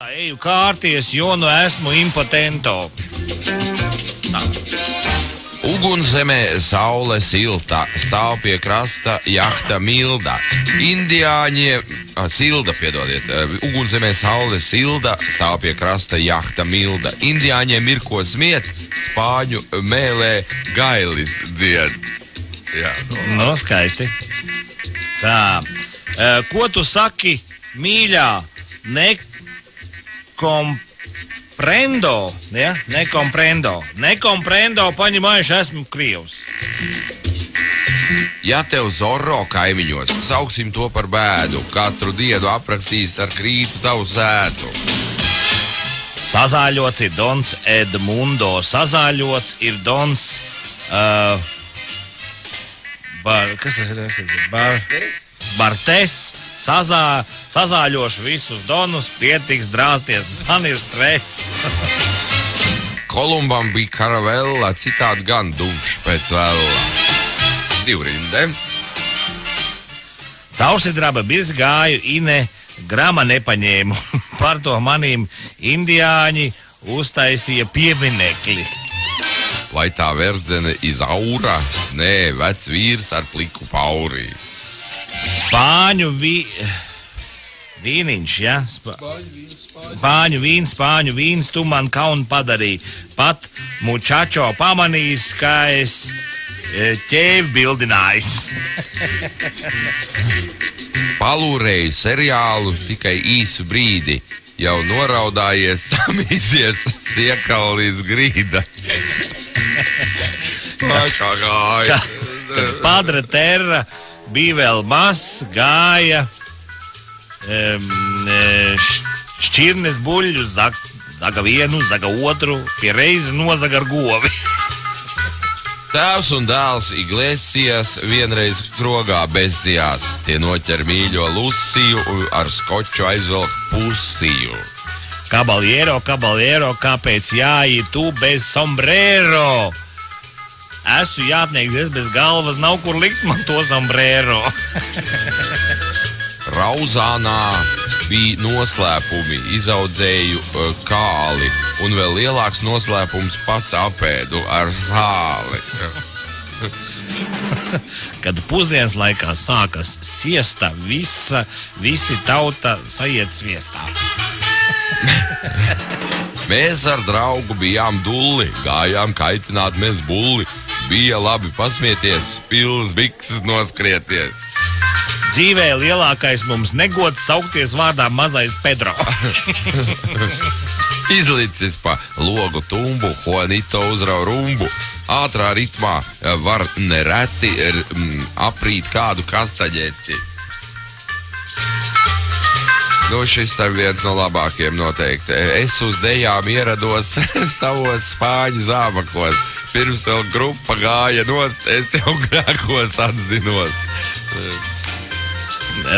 Eju kārties, jo nu esmu impotento. Ugunzemē saule silta, stāv pie krasta jahta Milda. Ugunzemē saule silda, stāv pie krasta jahta Milda. Indiāņiem ir ko smiet, spāņu mēlē gailis dzied. Jā, no skaisti. Tā, ko tu saki, mīļā, Nekomprendo, ja? Nekomprendo, paņemājuši, esmu krievs. Ja tev Zorro kaimiņos, sauksim to par bēdu, katru dienu aprakstīs ar krītu tavu sētu. Sazāļots ir Dons Edmundo, sazāļots ir Dons, kas tas ir? Bartes. Sazāļošu visus donus, pietiks drāsties, man ir stress. Kolumbam bija karavella, citādi gan dumšs pēc vēlla. Divrinde. Caursidraba birs gāju, Ine grama nepaņēmu. Par to manīm indiāņi uztaisīja pieminekli. Vai tā verdzene izaura? Nē, vecs vīrs ar pliku paurī. Spāņu vīniņš, ja? Spāņu vīns, tu man kaunu padarīji. Pat mučačo pamanījis, kā es ķēvi bildinājis. Palūrēju seriālu tikai īsu brīdi. Jau noraudājies, samīsies, siekal līdz grīda. Kā gāja. Kad Padre Terra bija vēl mazs, gāja šķirnes buļļu, zaga vienu, zaga otru, pie reizi nozaga ar govi. Tēvs un dēls Iglesias vienreiz krogā bezjās. Tie noķer mīļo Lusiju, ar skoču aizvelk pusiju. Caballero, kāpēc jāiet tu bez sombrero? Esmu jātnieks, es bez galvas, nav kur likt man to sombrero. Rauzānā bija noslēpumi, izaudzēju kāli, un vēl lielāks noslēpums pats apēdu ar zāli. Kad pusdienas laikā sākas siesta, visi tauta sajiet sviestā. Mēs ar draugu bijām dulli, gājām kaitināt mēs bulli. Bija labi pasmieties, pilns bikses noskrieties. Dzīvē lielākais mums negods saukties vārdā mazais Pedro. Izlicis pa logu tumbu, Juanito uzrauj rumbu. Ātrā ritmā var nereti aprīt kādu kastaņeti. Šis tā viens no labākiem noteikti. Es uz dejām ierados savos spāņu zābakos. Pirms vēl grupa gāja nost, es jau grēkos atzinos.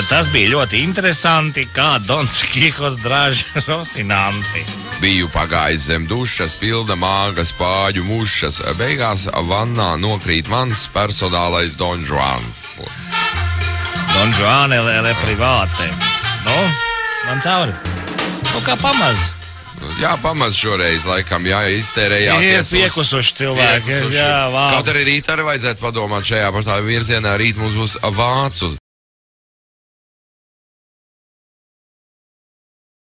Tas bija ļoti interesanti, kā Dons Kihos draži Rosinanti. Biju pagājis zem dušas, pilna māga spāņu mušas. Beigās vannā nokrīt mans personālais Don Juans. Don Juane le privāte. Nu, man cauri. Nu, kā pamaz. Jā, pamaz šoreiz, laikam, jā, iztērējāties. Ir piekusuši cilvēki. Jā, Kaut arī rīt arī vajadzētu padomāt šajā pašā virzienā. Rīt mums būs vācu